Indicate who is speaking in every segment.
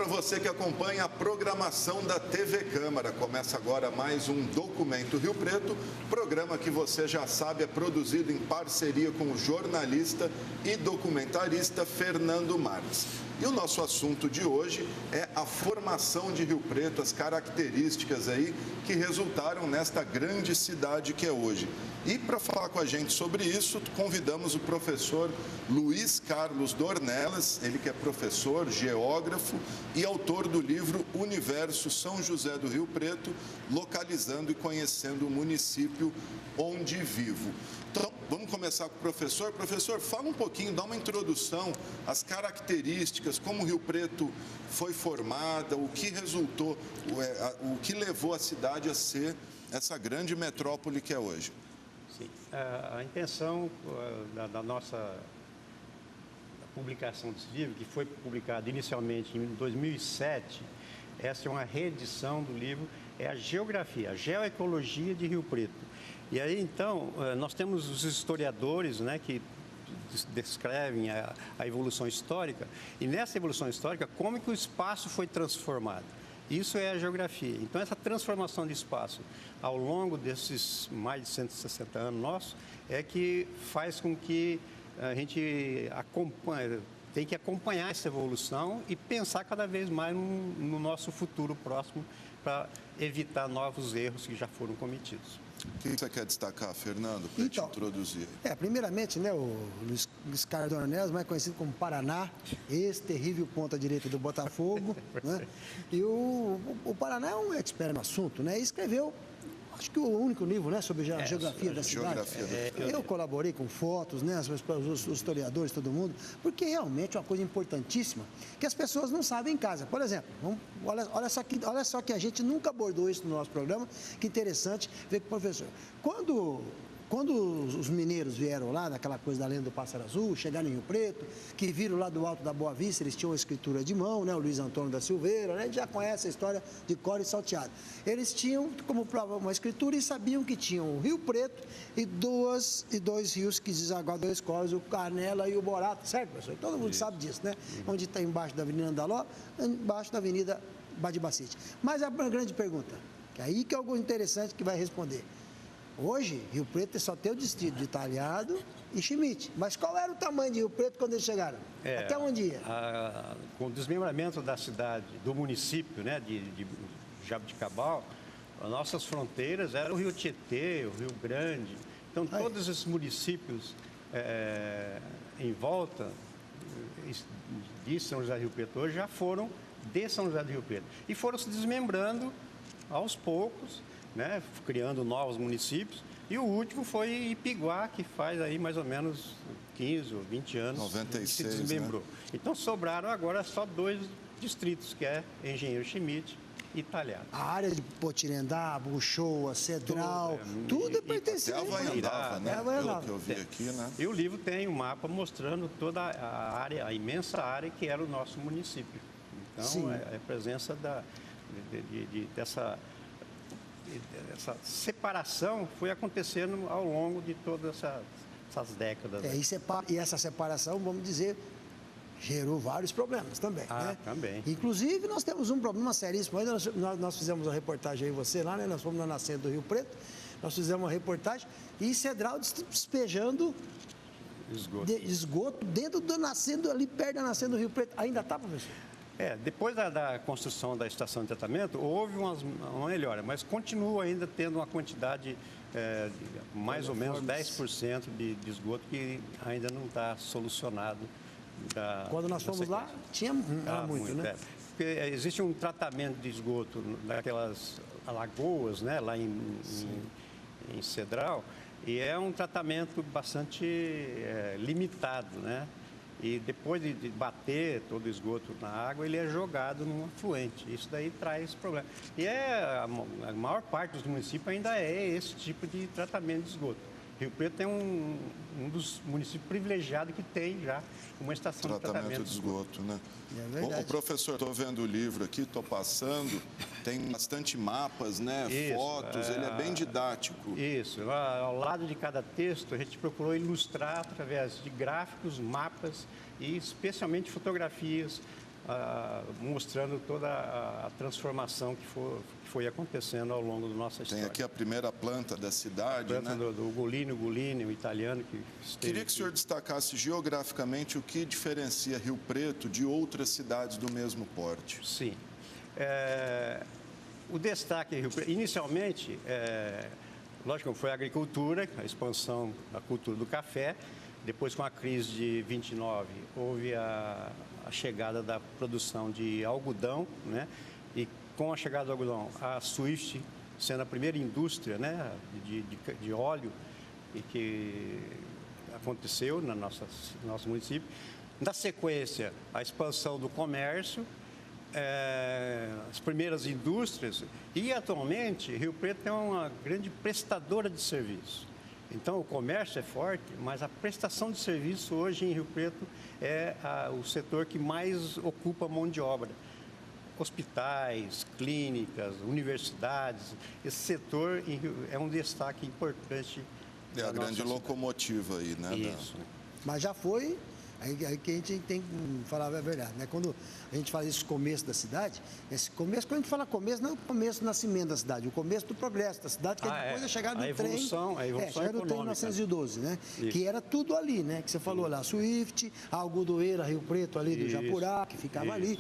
Speaker 1: você que acompanha a programação da TV Câmara. Começa agora mais um Documento Rio Preto, programa que você já sabe é produzido em parceria com o jornalista e documentarista Fernando Marques. E o nosso assunto de hoje é a formação de Rio Preto, as características aí que resultaram nesta grande cidade que é hoje. E para falar com a gente sobre isso, convidamos o professor Luiz Carlos Dornelas, ele que é professor, geógrafo e autor do livro Universo São José do Rio Preto, localizando e conhecendo o município onde vivo. Então, vamos começar com o professor. Professor, fala um pouquinho, dá uma introdução às características, como o Rio Preto foi formada, o que resultou, o que levou a cidade a ser essa grande metrópole que é hoje.
Speaker 2: Sim, a intenção da nossa publicação desse livro, que foi publicado inicialmente em 2007, essa é uma reedição do livro, é a geografia, a geoecologia de Rio Preto. E aí, então, nós temos os historiadores, né, que descrevem a evolução histórica, e nessa evolução histórica, como que o espaço foi transformado. Isso é a geografia. Então, essa transformação de espaço ao longo desses mais de 160 anos nossos é que faz com que a gente tem que acompanhar essa evolução e pensar cada vez mais no nosso futuro próximo para evitar novos erros que já foram cometidos.
Speaker 1: O que você quer destacar, Fernando, para te introduzir?
Speaker 3: Primeiramente, né, o Luiz Carlos Dornelas, mais conhecido como Paraná, ex-terrível ponta-direita do Botafogo, né? E o Paraná é um expert no assunto, né? E escreveu, acho que o único livro, né, sobre a geografia da cidade. Eu colaborei com fotos, né, os historiadores, todo mundo, porque realmente é uma coisa importantíssima que as pessoas não sabem em casa. Por exemplo, olha só que a gente nunca abordou isso no nosso programa, que interessante ver com o professor. Quando os mineiros vieram lá, daquela coisa da lenda do Pássaro Azul, chegaram em Rio Preto, que viram lá do alto da Boa Vista, eles tinham uma escritura de mão, né, o Luiz Antônio da Silveira, né, a gente já conhece a história de cor e salteado. Eles tinham como prova uma escritura e sabiam que tinham o Rio Preto e dois rios que desaguavam dois córregos, o Canela e o Borato, certo, professor? Todo mundo sabe disso, né? Onde está embaixo da Avenida Andaló, embaixo da Avenida Badibacite. Mas a grande pergunta, que aí que é algo interessante que vai responder. Hoje, Rio Preto só tem o distrito de Talhado e Schmidt. Mas qual era o tamanho de Rio Preto quando eles chegaram? Até onde ia?
Speaker 2: Com o desmembramento da cidade, do município, né, de Jaboticabal, as nossas fronteiras eram o Rio Tietê, o Rio Grande. Então, todos esses municípios em volta de São José do Rio Preto hoje já foram de São José do Rio Preto. E foram se desmembrando aos poucos, né, criando novos municípios, e o último foi Ipiguá, que faz aí mais ou menos 15 ou 20 anos
Speaker 1: 96,
Speaker 2: que se desmembrou. Né? Então sobraram agora só dois distritos, que é Engenheiro Schmidt e Talhado.
Speaker 3: A área de Potirendá, Buchoa, Cedral, tudo é pertencente.
Speaker 1: Até Havaianava, né? Pelo que eu vi aqui, né?
Speaker 2: E o livro tem um mapa mostrando toda a área, a imensa área que era o nosso município. Então, a presença dessa separação foi acontecendo ao longo de todas essas décadas.
Speaker 3: E essa separação, vamos dizer, gerou vários problemas também. Né?
Speaker 2: Também.
Speaker 3: Inclusive, nós temos um problema seríssimo. Nós fizemos uma reportagem aí, você lá, né? Nós fomos na nascente do Rio Preto, nós fizemos uma reportagem e Cedral despejando esgoto dentro do nascente, ali perto da nascente do Rio Preto. Ainda está, professor?
Speaker 2: Depois da construção da estação de tratamento, houve uma melhora, mas continua ainda tendo uma quantidade de mais ou menos 10% de esgoto que ainda não está solucionado.
Speaker 3: Quando nós fomos lá, tinha muito, né?
Speaker 2: Porque existe um tratamento de esgoto daquelas lagoas, né, lá em Cedral, e é um tratamento bastante limitado, né? E depois de bater todo o esgoto na água, ele é jogado num afluente. Isso daí traz problema. E a maior parte dos municípios ainda é esse tipo de tratamento de esgoto. Rio Preto é um dos municípios privilegiados que tem já uma estação de tratamento de esgoto.
Speaker 1: Né? O professor, estou vendo o livro aqui, estou passando, tem bastante mapas, né? Fotos, ele é bem didático.
Speaker 2: Isso, ao lado de cada texto a gente procurou ilustrar através de gráficos, mapas e especialmente fotografias mostrando toda a transformação que foi acontecendo ao longo da nossa história.
Speaker 1: Tem aqui a primeira planta da cidade,
Speaker 2: planta, né? do Ugolino, o italiano que esteve.
Speaker 1: Queria que o senhor destacasse geograficamente o que diferencia Rio Preto de outras cidades do mesmo porte.
Speaker 2: Sim. O destaque em Rio Preto, inicialmente, lógico, foi a agricultura, a expansão da cultura do café. Depois, com a crise de 29, houve a chegada da produção de algodão, né? E com a chegada do algodão, a Swift sendo a primeira indústria, né, de óleo e que aconteceu no nosso município. Na sequência, a expansão do comércio, as primeiras indústrias e, atualmente, Rio Preto é uma grande prestadora de serviço. Então, o comércio é forte, mas a prestação de serviço hoje em Rio Preto é o setor que mais ocupa mão de obra. Hospitais, clínicas, universidades, esse setor é um destaque importante.
Speaker 1: É a grande locomotiva aí, né?
Speaker 2: Isso.
Speaker 3: Mas já foi, aí que a gente tem que falar a verdade, né? Quando a gente fala esse começo da cidade, esse começo, quando a gente fala começo, não é o começo do nascimento da cidade, o começo do progresso da cidade, que é depois da chegada do trem.
Speaker 2: A evolução
Speaker 3: chegada do trem em 1912, né? Isso. Que era tudo ali, né? Que você falou lá, Swift, a algodoeira Rio Preto ali do Japurá, que ficava ali.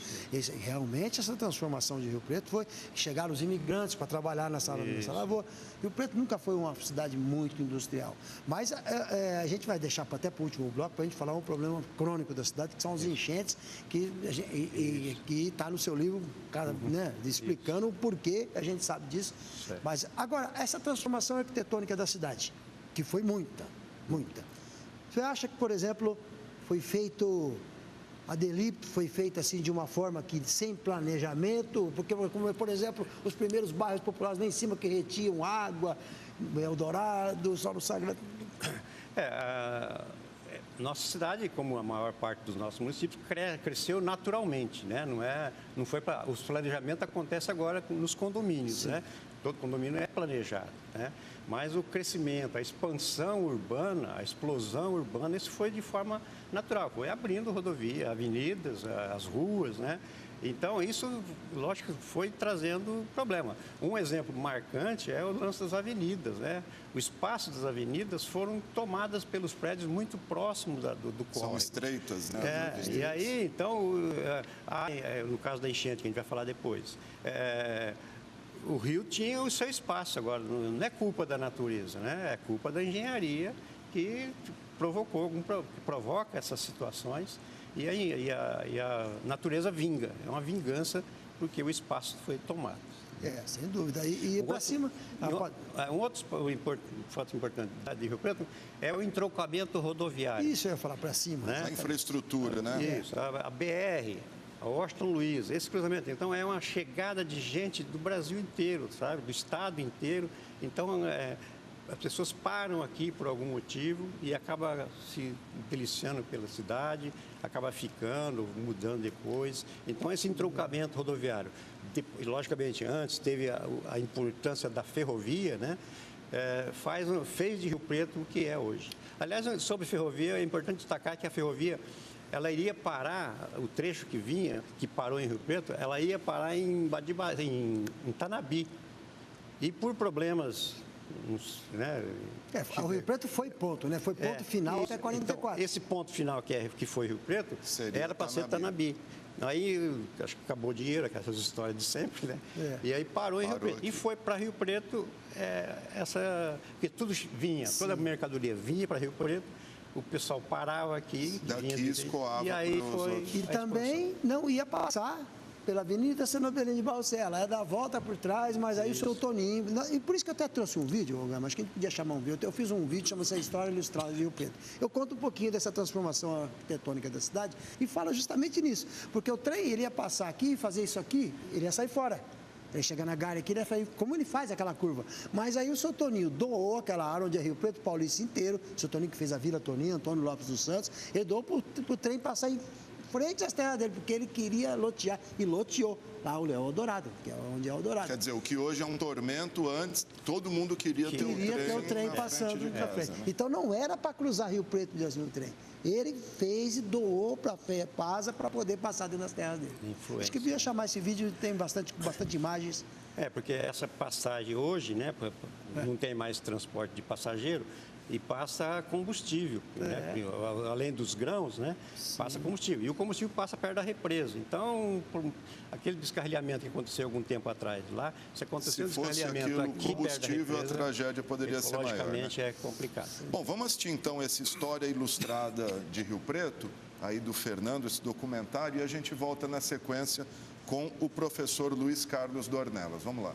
Speaker 3: Realmente essa transformação de Rio Preto foi que chegaram os imigrantes para trabalhar nessa lavoura. Rio Preto nunca foi uma cidade muito industrial. Mas a gente vai deixar até para o último bloco para a gente falar um problema crônico da cidade, que são os enchentes, que está no seu livro, né, explicando o porquê, a gente sabe disso. Certo. Mas agora, essa transformação arquitetônica da cidade, que foi muita. Você acha que, por exemplo, foi feito... A DELIP foi feita assim de uma forma que sem planejamento, porque, como, por exemplo, os primeiros bairros populares lá em cima que retiam água, Eldorado, Solo Sagrado.
Speaker 2: Nossa cidade, como a maior parte dos nossos municípios, cresceu naturalmente, né? Não foi para os planejamentos acontece agora nos condomínios, né? Todo condomínio é planejado, né? Mas o crescimento, a expansão urbana, a explosão urbana, isso foi de forma natural, foi abrindo rodovia, avenidas, as ruas, né? Então, isso, lógico, foi trazendo problema. Um exemplo marcante é o lance das avenidas, né? O espaço das avenidas foram tomadas pelos prédios muito próximos do córrego.
Speaker 1: São estreitas, né?
Speaker 2: E aí, então, no caso da enchente, que a gente vai falar depois, o rio tinha o seu espaço agora, não é culpa da natureza, né? É culpa da engenharia que provoca essas situações e a natureza vinga, é uma vingança porque o espaço foi tomado.
Speaker 3: Sem dúvida. E para cima...
Speaker 2: Um outro fato importante de Rio Preto é o entroncamento rodoviário.
Speaker 3: Isso eu ia falar para cima.
Speaker 1: Né? A infraestrutura, né?
Speaker 2: Isso, a BR, a Washington Luiz, esse cruzamento. Então, é uma chegada de gente do Brasil inteiro, sabe? Do estado inteiro. Então, as pessoas param aqui por algum motivo e acabam se deliciando pela cidade, acaba ficando, mudando depois. Então, esse entroncamento rodoviário, logicamente, antes teve a importância da ferrovia, né? Fez de Rio Preto o que é hoje. Aliás, sobre ferrovia, é importante destacar que a ferrovia, ela iria parar, o trecho que parou em Rio Preto, ela ia parar em Tanabi. E por problemas... né?
Speaker 3: O Rio Preto foi ponto, né? Foi ponto final até 44.
Speaker 2: Então, esse ponto final que foi Rio Preto era para ser Tanabi. Aí, acho que acabou o dinheiro, essas histórias de sempre, né? E aí parou em Rio Preto. E foi para Rio Preto, porque tudo vinha, toda a mercadoria vinha para Rio Preto, o pessoal parava aqui.
Speaker 1: Daqui escoava.
Speaker 3: E aí foi. E também não ia passar pela Avenida Senador de Balsela, dar a volta por trás, mas aí o seu Toninho... E por isso que eu até trouxe um vídeo, mas que a gente podia chamar um vídeo. Eu fiz um vídeo, chama-se A História Ilustrada de Rio Preto. Eu conto um pouquinho dessa transformação arquitetônica da cidade e falo justamente nisso. Porque o trem, ele ia passar aqui, fazer isso aqui, ele ia sair fora. Ele chega na Gare aqui, ele ia sair, como ele faz aquela curva. Mas aí o seu Toninho doou aquela área onde é Rio Preto, Paulista inteiro, o seu Toninho que fez a Vila Toninho, Antônio Lopes dos Santos, ele doou para o trem passar frente às terras dele, porque ele queria lotear e loteou lá o Leão Eldorado, que é onde é o Eldorado.
Speaker 1: Quer dizer, o que hoje é um tormento, antes todo mundo queria ter
Speaker 3: o trem passando na frente.
Speaker 1: Né?
Speaker 3: Então não era para cruzar Rio Preto de um trem. Ele fez e doou para a FEPASA para poder passar dentro das terras dele.
Speaker 2: Influência.
Speaker 3: Acho que devia chamar esse vídeo, tem bastante imagens.
Speaker 2: Porque essa passagem hoje, né, não tem mais transporte de passageiro e passa combustível, né? Além dos grãos, né, passa combustível. E o combustível passa perto da represa. Então, aquele descarrilhamento que aconteceu algum tempo atrás lá, se aconteceu um descarrilhamento aqui perto da represa,
Speaker 1: a tragédia poderia ser maior.
Speaker 2: Logicamente é complicado.
Speaker 1: Bom, vamos assistir então essa história ilustrada de Rio Preto, aí do Fernando, esse documentário, e a gente volta na sequência com o professor Luiz Carlos Dornelas. Vamos lá.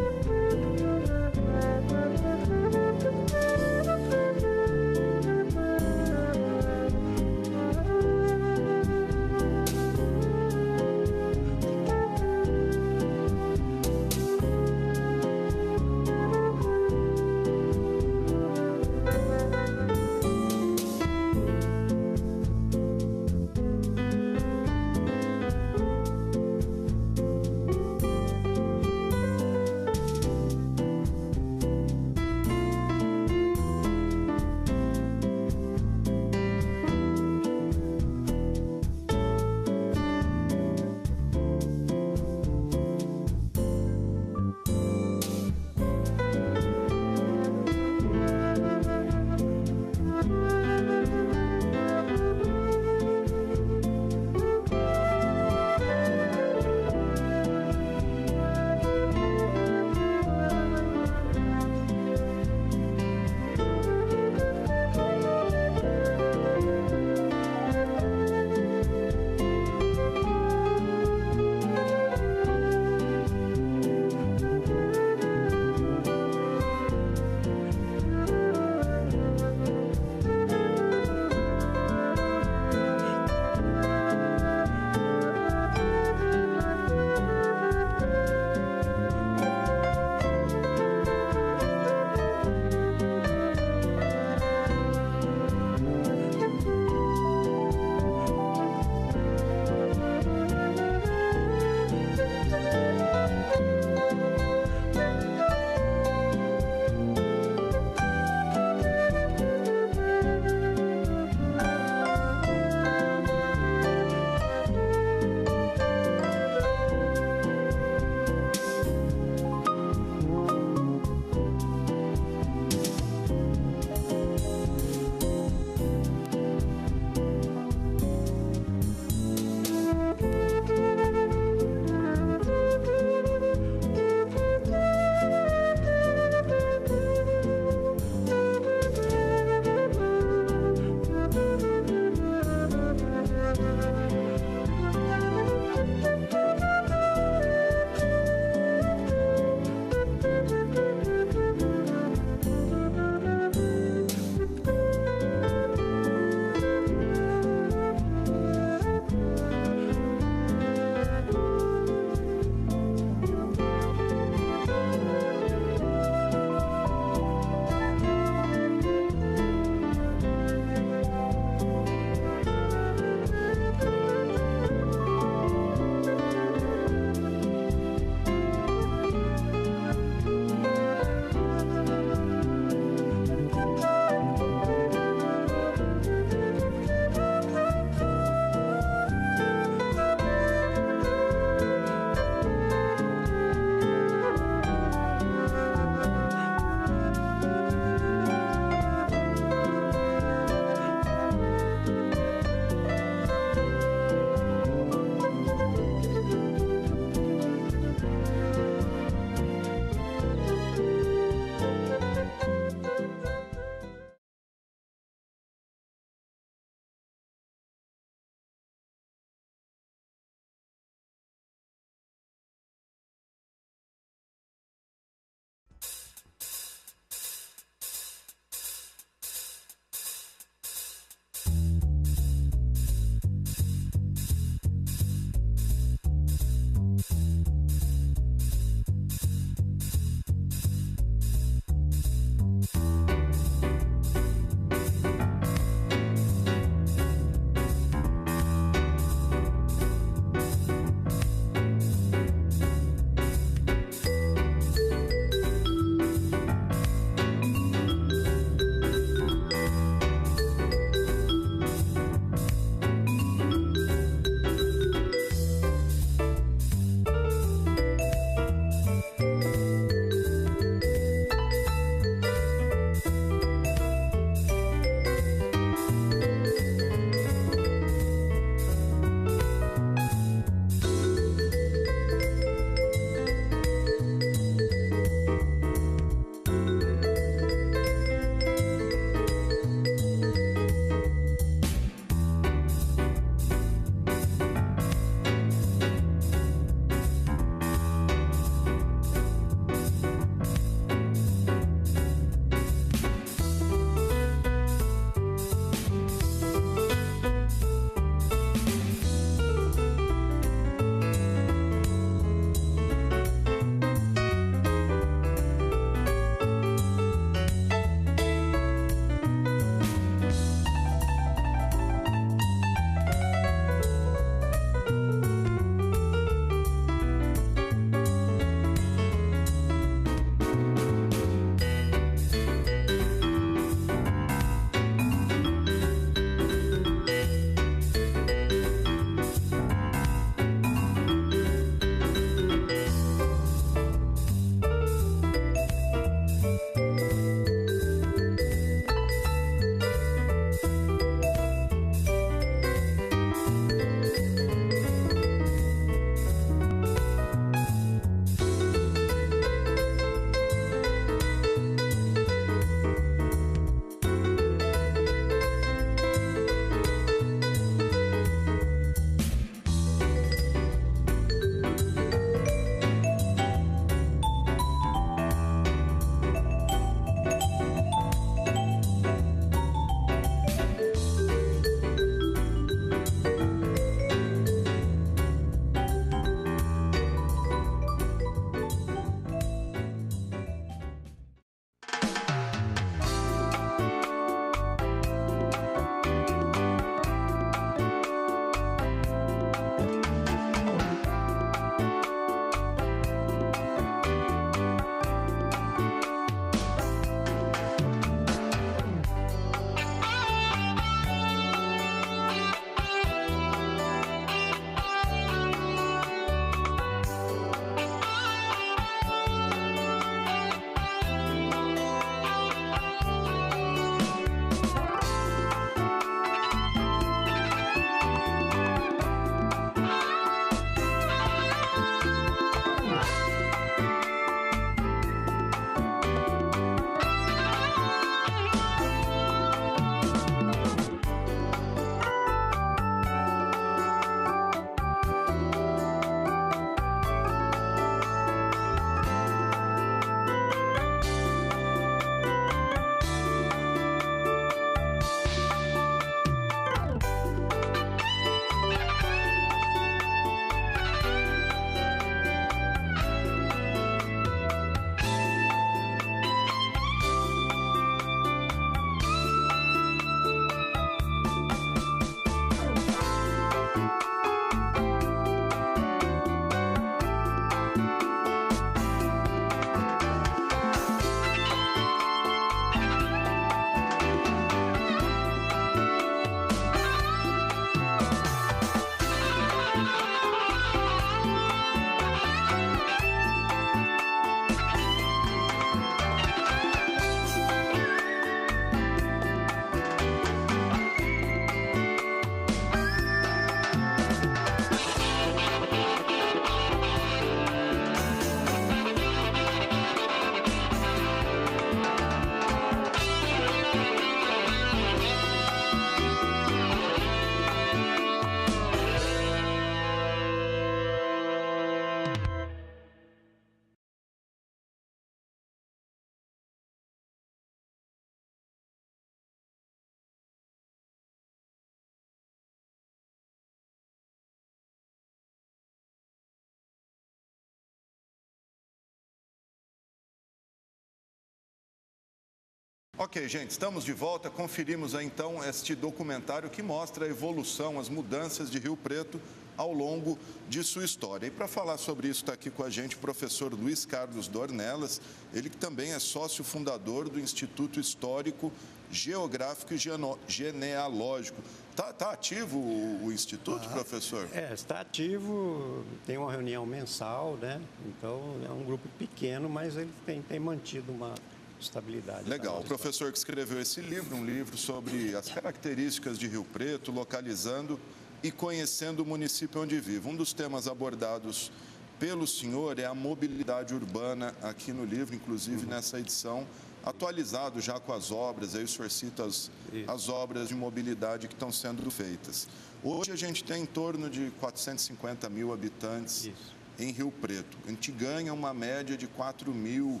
Speaker 1: Ok, gente, estamos de volta. Conferimos aí, então este documentário que mostra a evolução, as mudanças de Rio Preto ao longo de sua história. E para falar sobre isso está aqui com a gente o professor Luiz Carlos Dornelas, ele que também é sócio fundador do Instituto Histórico, Geográfico e Genealógico. Tá ativo o Instituto, professor?
Speaker 2: Está ativo, tem uma reunião mensal, né? Então é um grupo pequeno, mas ele tem mantido uma estabilidade.
Speaker 1: Legal. O professor que escreveu esse livro, um livro sobre as características de Rio Preto, localizando e conhecendo o município onde vive. Um dos temas abordados pelo senhor é a mobilidade urbana aqui no livro, inclusive nessa edição, atualizado já com as obras, aí o senhor cita as obras de mobilidade que estão sendo feitas. Hoje a gente tem em torno de 450 mil habitantes em Rio Preto. A gente ganha uma média de 4 mil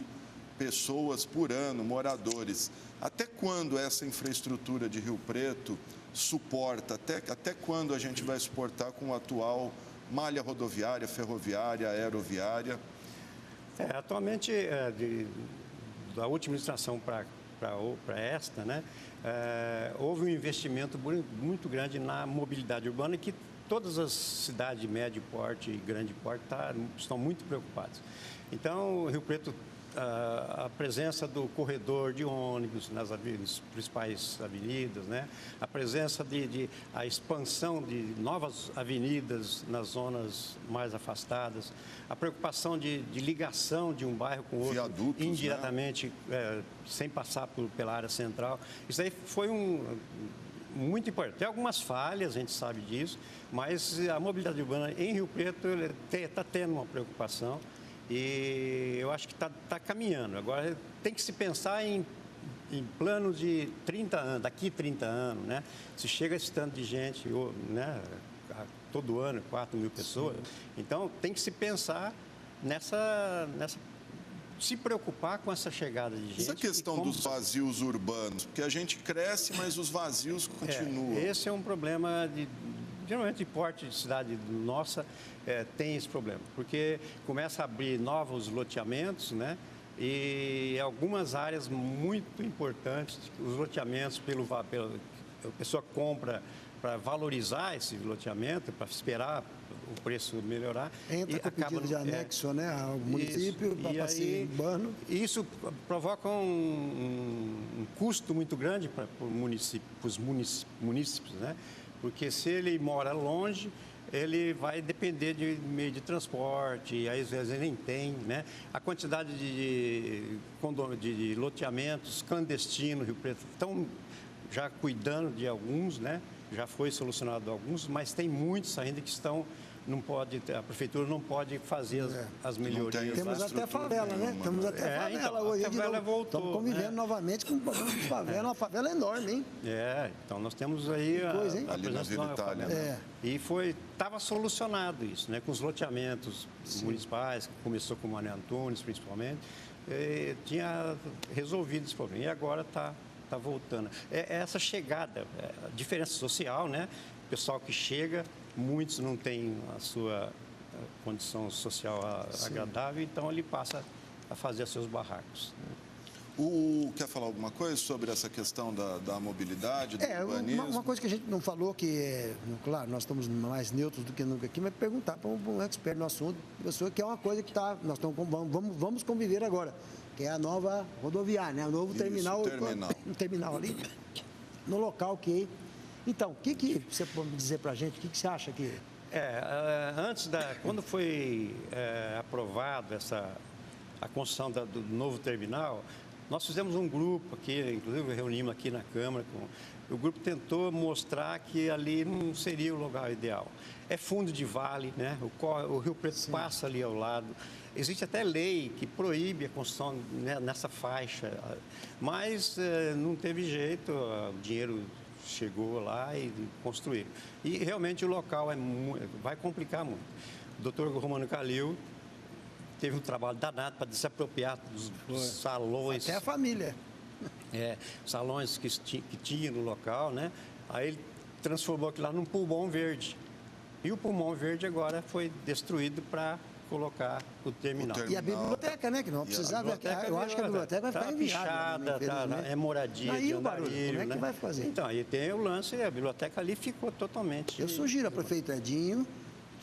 Speaker 1: pessoas por ano, moradores. Até quando essa infraestrutura de Rio Preto suporta? Até quando a gente vai suportar com a atual malha rodoviária, ferroviária, aeroviária?
Speaker 2: Atualmente, da última administração para esta, né, houve um investimento muito grande na mobilidade urbana que todas as cidades de médio porte e grande porte estão muito preocupadas. Então, Rio Preto, a presença do corredor de ônibus nas principais avenidas, né? A presença a expansão de novas avenidas nas zonas mais afastadas, a preocupação de ligação de um bairro com outro,
Speaker 1: viadutos,
Speaker 2: indiretamente, né? Sem passar pela área central. Isso aí foi muito importante. Tem algumas falhas, a gente sabe disso, mas a mobilidade urbana em Rio Preto está tendo uma preocupação. E eu acho que está caminhando. Agora, tem que se pensar em planos de 30 anos, daqui 30 anos, né? Se chega esse tanto de gente, né, todo ano, 4 mil pessoas, então tem que se pensar se preocupar com essa chegada de gente.
Speaker 1: Essa questão dos vazios urbanos, porque a gente cresce, mas os vazios continuam.
Speaker 2: Esse é um problema geralmente de porte de cidade nossa, tem esse problema, porque começa a abrir novos loteamentos, né? E algumas áreas muito importantes, os loteamentos, a pessoa compra para valorizar esse loteamento, para esperar o preço melhorar.
Speaker 3: Entra com pedido de anexo, né, ao município, para passeio urbano.
Speaker 2: Isso provoca um custo muito grande para os munícipes, né? Porque se ele mora longe, ele vai depender de meio de transporte, e aí às vezes ele nem tem, né? A quantidade de loteamentos clandestinos, Rio Preto, estão já cuidando de alguns, né? Já foi solucionado alguns, mas tem muitos ainda que a prefeitura não pode fazer as melhorias.
Speaker 3: Temos até favela, né? Temos até favela hoje.
Speaker 2: A favela voltou.
Speaker 3: Estamos convivendo novamente com um problema de favela, uma favela enorme, hein?
Speaker 2: Então nós temos aí
Speaker 1: ali na Vila Itália. Né?
Speaker 2: E estava solucionado isso, né? Com os loteamentos municipais, que começou com o Mané Antunes, principalmente, tinha resolvido esse problema. E agora está voltando. Essa chegada, a diferença social, né? O pessoal que chega, muitos não têm a sua condição social agradável, então ele passa a fazer seus barracos.
Speaker 1: Quer falar alguma coisa sobre essa questão da mobilidade, do urbanismo?
Speaker 3: Uma coisa que a gente não falou, claro, nós estamos mais neutros do que nunca aqui, mas perguntar para um expert no assunto, pessoa que é uma coisa que nós vamos conviver agora, que é a nova rodoviária, né? O novo terminal. Um terminal ali, no local que... Então, o que você pode dizer para a gente? O que você acha que...
Speaker 2: Quando foi aprovado a construção do novo terminal, nós fizemos um grupo aqui, inclusive reunimos aqui na Câmara, o grupo tentou mostrar que ali não seria o lugar ideal. É fundo de vale, né? O Rio Preto passa ali ao lado. Existe até lei que proíbe a construção, né, nessa faixa, mas não teve jeito, o dinheiro chegou lá e construíram. E realmente o local vai complicar muito. O doutor Romano Calil teve um trabalho danado para se apropriar dos salões.
Speaker 3: Até a família.
Speaker 2: Salões que tinha no local, né? Aí ele transformou aquilo lá num pulmão verde. E o pulmão verde agora foi destruído para colocar o terminal.
Speaker 3: E a biblioteca, né? Que não precisava. Eu acho que a biblioteca vai ficar
Speaker 2: inviável. É moradia de andarilho.
Speaker 3: Como é que vai fazer?
Speaker 2: Então, aí tem o lance, a biblioteca ali ficou totalmente...
Speaker 3: Eu sugiro ao prefeito Edinho,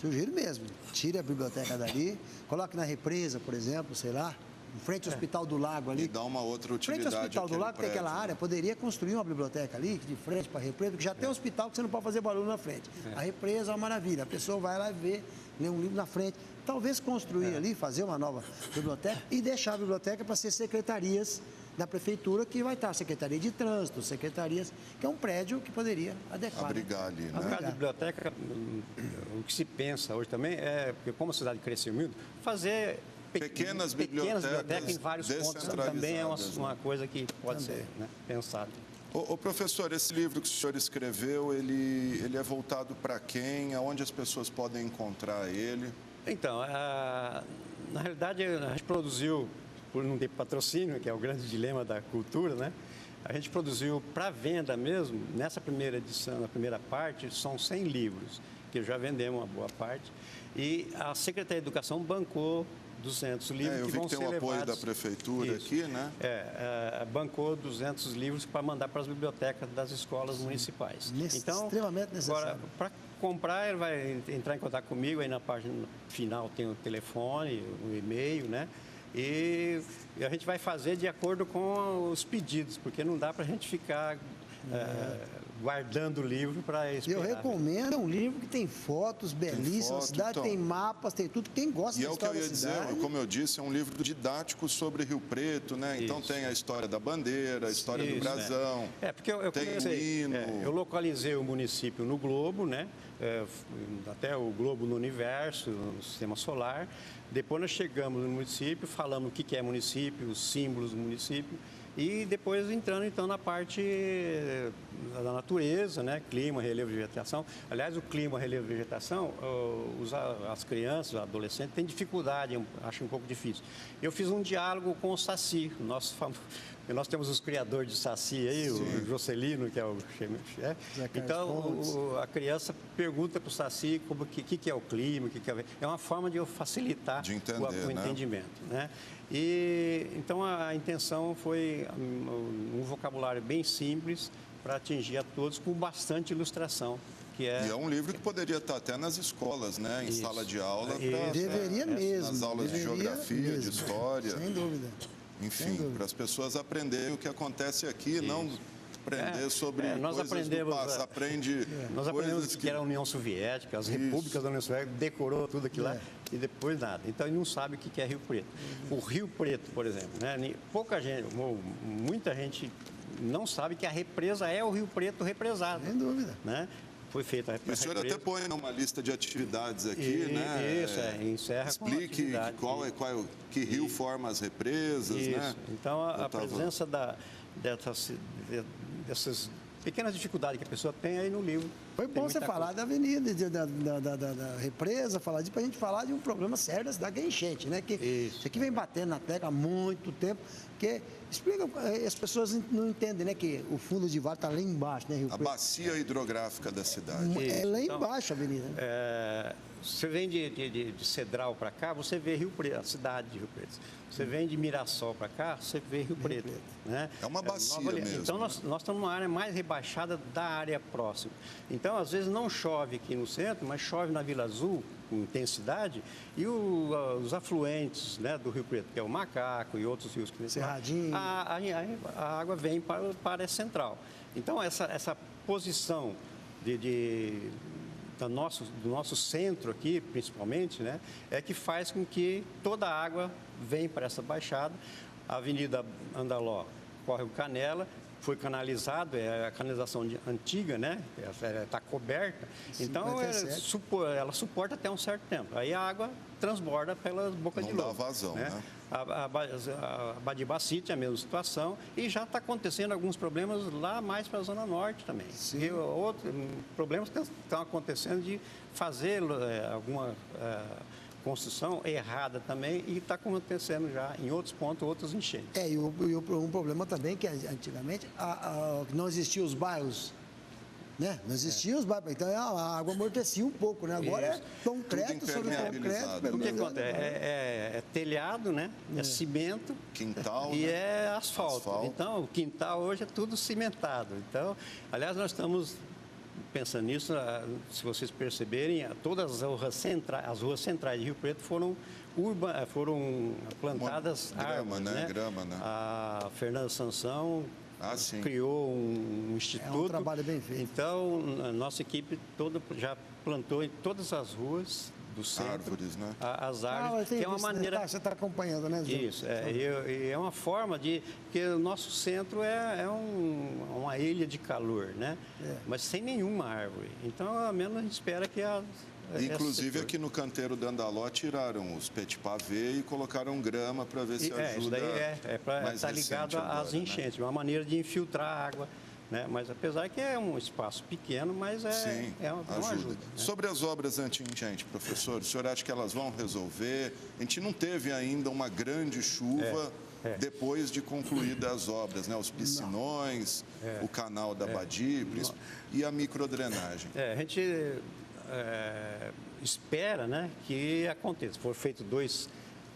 Speaker 3: sugiro mesmo, tire a biblioteca dali, coloque na represa, por exemplo, sei lá, em frente ao Hospital do Lago ali.
Speaker 1: E dá uma outra utilidade.
Speaker 3: Frente ao Hospital do Lago, tem aquela
Speaker 1: prédio,
Speaker 3: área, poderia construir uma biblioteca ali, de frente para a represa, porque já tem um hospital que você não pode fazer barulho na frente. A represa é uma maravilha, a pessoa vai lá ver, lê um livro na frente. Talvez construir ali, fazer uma nova biblioteca e deixar a biblioteca para ser secretarias da prefeitura, que vai estar a Secretaria de Trânsito, secretarias, que é um prédio que poderia adequar.
Speaker 1: Abrigar ali, né?
Speaker 2: No caso da biblioteca, o que se pensa hoje também é, porque como a cidade cresceu muito, fazer
Speaker 1: pequenas bibliotecas
Speaker 2: em vários pontos também é uma coisa que pode ser, né, pensada.
Speaker 1: Ô, professor, esse livro que o senhor escreveu, ele é voltado para quem? Aonde as pessoas podem encontrar ele?
Speaker 2: Então, na realidade, a gente produziu, por não ter patrocínio, que é o grande dilema da cultura, né? A gente produziu para venda mesmo, nessa primeira edição, na primeira parte, são 100 livros, que já vendemos uma boa parte, e a Secretaria de Educação bancou 200 livros que vão ser levados...
Speaker 1: Eu vi que tem o apoio da prefeitura aqui, né?
Speaker 2: Bancou 200 livros para mandar para as bibliotecas das escolas municipais.
Speaker 3: Então, extremamente necessário.
Speaker 2: Agora, para comprar, ele vai entrar em contato comigo, aí na página final tem o telefone, o e-mail, né? E a gente vai fazer de acordo com os pedidos, porque não dá para a gente ficar guardando o livro para esperar.
Speaker 3: Eu recomendo, é um livro que tem fotos belíssimas, a cidade tem mapas, tem tudo. Quem gosta da história da cidade...
Speaker 1: E é o que eu ia dizer, como eu disse, é um livro didático sobre Rio Preto, né? Então tem a história da bandeira, a história do brasão,
Speaker 2: porque eu comecei, eu localizei o município no globo, né? Até o globo no universo, no sistema solar. Depois nós chegamos no município, falamos o que é município, os símbolos do município, e depois entrando então na parte da natureza, né? Clima, relevo e vegetação. Aliás, o clima, relevo e vegetação, as crianças, os adolescentes têm dificuldade, acho um pouco difícil. Eu fiz um diálogo com o Saci, nós temos os criadores de Saci aí, o Jocelino, que é o chefe. Então, a criança pergunta para o Saci o que é o clima, é uma forma de eu facilitar o entendimento, né? E então a intenção foi um vocabulário bem simples para atingir a todos com bastante ilustração. E
Speaker 1: é um livro que poderia estar até nas escolas, né? Em sala de aula.
Speaker 3: Deveria mesmo.
Speaker 1: Nas aulas de geografia, de história.
Speaker 3: Sem dúvida.
Speaker 1: Enfim, para as pessoas aprenderem o que acontece aqui, não aprender sobre
Speaker 2: nós
Speaker 1: coisas
Speaker 2: aprendemos,
Speaker 1: do passado.
Speaker 2: Nós aprendemos o que era a União Soviética, as repúblicas da União Soviética, decorou tudo aquilo lá e depois nada. Então, ele não sabe o que é Rio Preto. O Rio Preto, por exemplo, né? Muita gente não sabe que a represa é o Rio Preto represado.
Speaker 3: Sem dúvida.
Speaker 2: Né? Foi feita a represa.
Speaker 1: O senhor até põe uma lista de atividades aqui, né?
Speaker 2: Isso, encerra com
Speaker 1: explique que rio forma as represas, né?
Speaker 2: Então, a presença dessas pequenas dificuldades que a pessoa tem aí no livro.
Speaker 3: Foi bom você falar da avenida, da represa, falar disso, para a gente falar de um problema sério da cidade, que é enchente, né? Isso aqui vem batendo na tecla há muito tempo, porque explica, as pessoas não entendem, né? Que o fundo de vale está lá embaixo, né?
Speaker 1: A bacia hidrográfica da cidade.
Speaker 3: É lá embaixo a avenida.
Speaker 2: Você vem de Cedral para cá, você vê Rio Preto, a cidade de Rio Preto. Você vem de Mirassol para cá, você vê Rio Preto. Né?
Speaker 1: É uma bacia mesmo.
Speaker 2: Então, nós estamos numa área mais rebaixada da área próxima. Então, às vezes, não chove aqui no centro, mas chove na Vila Azul, com intensidade, e os afluentes, né, do Rio Preto, que é o Macaco e outros rios que
Speaker 3: Cerradinho.
Speaker 2: A água vem para a área central. Então, essa posição do nosso centro aqui, principalmente, né, é que faz com que toda a água venha para essa baixada. A Avenida Andaló corre o Canela, foi canalizado, é a canalização antiga, né? Está coberta. Então, ela suporta até um certo tempo. Aí a água transborda pelas bocas de lobo.
Speaker 1: Não dá vazão, né?
Speaker 2: A Badibacite é a mesma situação e já está acontecendo alguns problemas lá mais para a Zona Norte também.
Speaker 3: Sim.
Speaker 2: E outros problemas estão acontecendo de fazer alguma construção errada também e está acontecendo já em outros pontos, outros enchentes.
Speaker 3: Um problema também que antigamente não existiam os bairros né? Não existia os bairros, então a água amortecia um pouco, né? Agora é concreto sobre concreto.
Speaker 2: O que acontece? É telhado, né? É cimento.
Speaker 1: Quintal,
Speaker 2: e
Speaker 1: né?
Speaker 2: é asfalto. Então, o quintal hoje é tudo cimentado. Então, aliás, nós estamos pensando nisso, se vocês perceberem, todas as ruas centrais de Rio Preto foram plantadas árvores,
Speaker 1: né? Grama, né?
Speaker 2: A Fernanda Sansão criou um instituto.
Speaker 3: É um trabalho bem feito.
Speaker 2: Então, a nossa equipe toda já plantou em todas as ruas do centro.
Speaker 1: Árvores, né?
Speaker 2: As árvores, que é uma maneira...
Speaker 3: Você está acompanhando, né, Zé?
Speaker 2: Isso, é uma forma de... Porque o nosso centro é uma ilha de calor, né? Mas sem nenhuma árvore. Então, ao menos a gente espera que
Speaker 1: inclusive aqui no canteiro da Andaló tiraram os petit pavê e colocaram grama para ver se ajuda.
Speaker 2: Isso daí para estar ligado às enchentes, uma maneira de infiltrar a água. Né? Mas apesar que é um espaço pequeno, mas é uma ajuda. Né?
Speaker 1: Sobre as obras anti-enchente, professor, o senhor acha que elas vão resolver? A gente não teve ainda uma grande chuva depois de concluídas as obras, né? Os piscinões, o canal da Badi e a microdrenagem.
Speaker 2: A gente espera, né, que aconteça. Foram feitos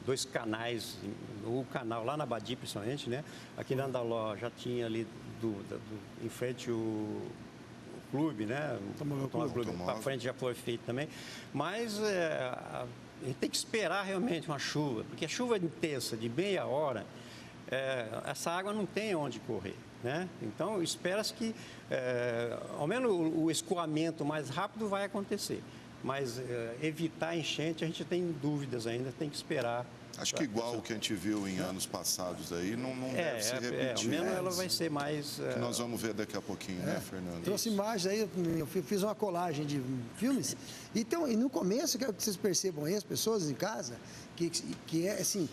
Speaker 2: dois canais, o canal lá na Badi, principalmente, né? Aqui na Andaló já tinha ali em frente o clube, né? O clube para frente já foi feito também. Mas a gente tem que esperar realmente uma chuva, porque a chuva intensa de meia hora, essa água não tem onde correr. Né? Então, espera-se que, ao menos, o escoamento mais rápido vai acontecer. Mas evitar a enchente, a gente tem dúvidas ainda, tem que esperar.
Speaker 1: Acho que igual o que a gente viu em anos passados aí, não deve se repetir.
Speaker 2: Ao menos ela vai ser mais...
Speaker 1: Que nós vamos ver daqui a pouquinho, né, Fernando?
Speaker 3: Trouxe imagens aí, eu fiz uma colagem de filmes. Então, e no começo, quero que vocês percebam aí, as pessoas em casa, que é assim...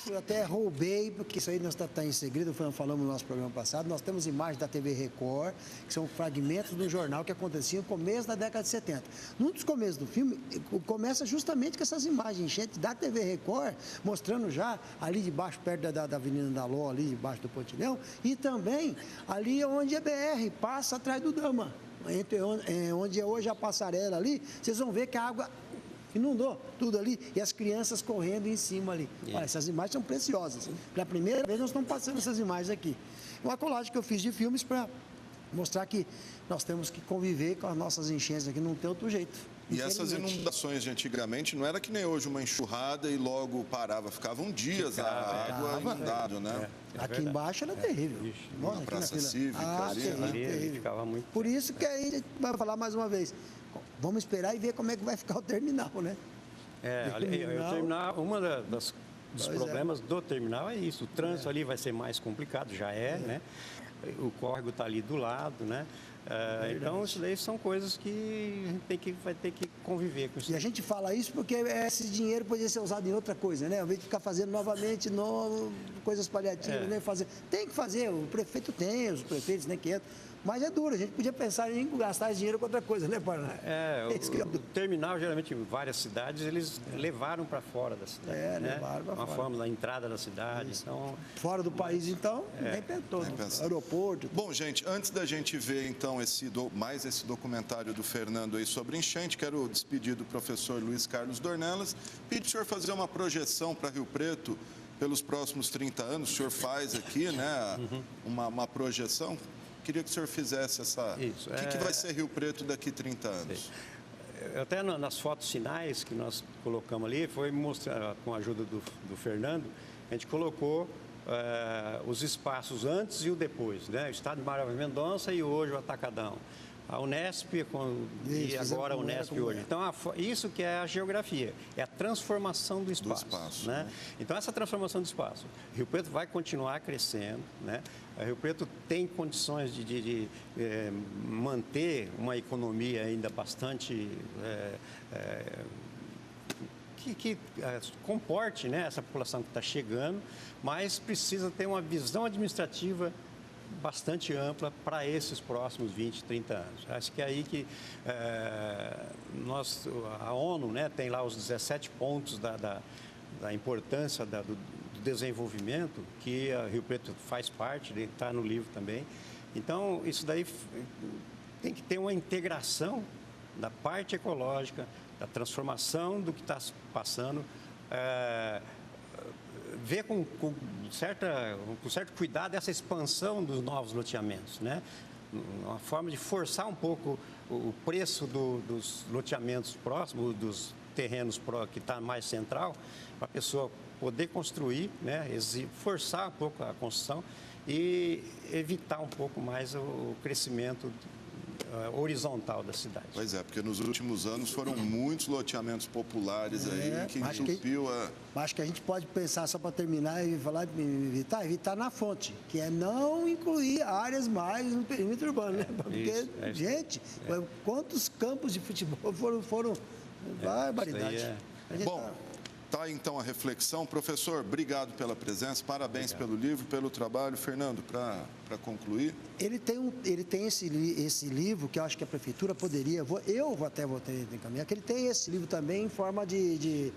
Speaker 3: Eu até roubei, porque isso aí nós está em segredo, falamos no nosso programa passado. Nós temos imagens da TV Record, que são fragmentos de um jornal que acontecia no começo da década de 70. Num dos começos do filme, começa justamente com essas imagens enchentes da TV Record, mostrando já ali debaixo, perto da Avenida Andaló, ali debaixo do Pontilhão, e também ali onde é BR, passa atrás do Dama, onde é hoje a passarela ali, vocês vão ver que a água inundou tudo ali e as crianças correndo em cima ali. Olha, essas imagens são preciosas. Pela primeira vez nós estamos passando essas imagens aqui. Uma colagem que eu fiz de filmes para mostrar que nós temos que conviver com as nossas enchentes aqui, não tem outro jeito.
Speaker 1: E essas inundações de antigamente não era que nem hoje uma enxurrada e logo parava, ficavam dias a água inundada, né?
Speaker 3: Aqui embaixo era terrível.
Speaker 1: Na Praça Cívica
Speaker 2: ali ficava muito...
Speaker 3: Por isso que a gente vai falar mais uma vez. Vamos esperar e ver como é que vai ficar o terminal, né?
Speaker 2: O terminal, dos problemas do terminal é isso. O trânsito ali vai ser mais complicado, já né? O córrego está ali do lado, né? Então, isso daí são coisas que a gente vai ter que conviver com isso.
Speaker 3: E a gente fala isso porque esse dinheiro poderia ser usado em outra coisa, né? Ao invés de ficar fazendo novamente coisas paliativas, né? Tem que fazer, o prefeito tem, os prefeitos, né, que mas é duro, a gente podia pensar em gastar esse dinheiro com outra coisa, né, Paraná?
Speaker 2: O terminal, geralmente, em várias cidades, eles levaram para fora da cidade.
Speaker 3: Levaram para fora.
Speaker 2: Uma forma da entrada da cidade. Então,
Speaker 3: fora do país, então, nem pensou. Aeroporto.
Speaker 1: Bom, gente, antes da gente ver, então, mais esse documentário do Fernando aí sobre enchente, quero despedir do professor Luiz Carlos Dornelas, pedir para o senhor fazer uma projeção para Rio Preto pelos próximos 30 anos. O senhor faz aqui, né, uma projeção. Queria que o senhor fizesse essa...
Speaker 2: Isso.
Speaker 1: O que vai ser Rio Preto daqui a 30 anos?
Speaker 2: Até nas fotos finais que nós colocamos ali, foi mostrar, com a ajuda do Fernando, a gente colocou os espaços antes e o depois, né? O Estado de Maria Mendonça e hoje o Atacadão. A Unesp e agora a Unesp hoje. Então, isso que é a geografia, é a transformação do espaço. Né? Então, essa transformação do espaço. Rio Preto vai continuar crescendo, né? Rio Preto tem condições de manter uma economia ainda bastante... que comporte, né, essa população que está chegando, mas precisa ter uma visão administrativa bastante ampla para esses próximos 20, 30 anos. Acho que é aí que a ONU, né, tem lá os 17 pontos da importância do desenvolvimento, que a Rio Preto faz parte, está no livro também. Então, isso daí tem que ter uma integração da parte ecológica, da transformação do que está passando, ver com certo cuidado essa expansão dos novos loteamentos, né? Uma forma de forçar um pouco o preço dos loteamentos próximos, dos terrenos que está mais central, para a pessoa poder construir, né? Forçar um pouco a construção e evitar um pouco mais o crescimento horizontal da cidade.
Speaker 1: Pois é, porque nos últimos anos foram muitos loteamentos populares aí que entupiu a...
Speaker 3: Acho que a gente pode pensar, só para terminar, e falar evitar na fonte, que é não incluir áreas mais no perímetro urbano, né? Porque, gente, quantos campos de futebol foram barbaridade.
Speaker 1: Bom, tá então a reflexão. Professor, obrigado pela presença, parabéns pelo livro, pelo trabalho. Fernando, para concluir.
Speaker 3: Ele tem esse livro que eu acho que a prefeitura poderia, eu até vou ter que encaminhar, que ele tem esse livro também em forma de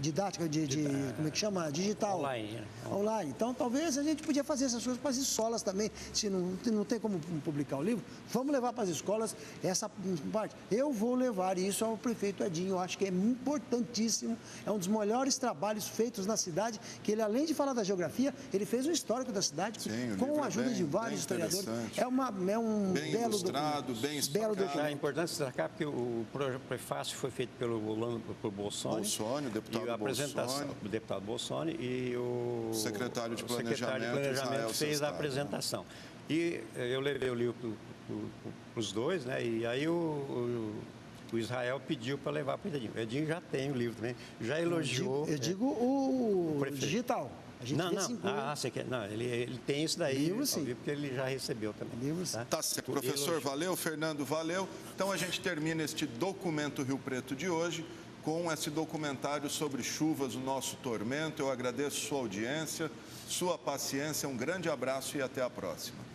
Speaker 3: didática, como é que chama? Digital. Online. Então, talvez a gente podia fazer essas coisas para as escolas também. Se não tem como publicar o livro, vamos levar para as escolas essa parte. Eu vou levar isso ao prefeito Edinho. Eu acho que é importantíssimo. É um dos melhores trabalhos feitos na cidade, que ele, além de falar da geografia, ele fez um histórico da cidade.
Speaker 1: Sim,
Speaker 3: com a ajuda de vários historiadores. É um
Speaker 1: bem
Speaker 3: belo
Speaker 1: ilustrado, bem explicado.
Speaker 2: É importante destacar porque o prefácio foi feito pelo Bolsonaro,
Speaker 1: o
Speaker 2: deputado Bolsonaro, e o
Speaker 1: secretário de Planejamento
Speaker 2: fez a apresentação. E eu levei o livro para os dois, né? E aí o Israel pediu para levar para o Edinho. O Edinho já tem o livro também, já elogiou.
Speaker 3: Eu digo o digital.
Speaker 2: Ele tem isso daí,
Speaker 3: livro, sim.
Speaker 2: Porque ele já recebeu também.
Speaker 3: Livro, sim.
Speaker 1: Tá certo. Professor, valeu. Fernando, valeu. Então a gente termina este documento Rio Preto de hoje com esse documentário sobre chuvas, o nosso tormento. Eu agradeço sua audiência, sua paciência, um grande abraço e até a próxima.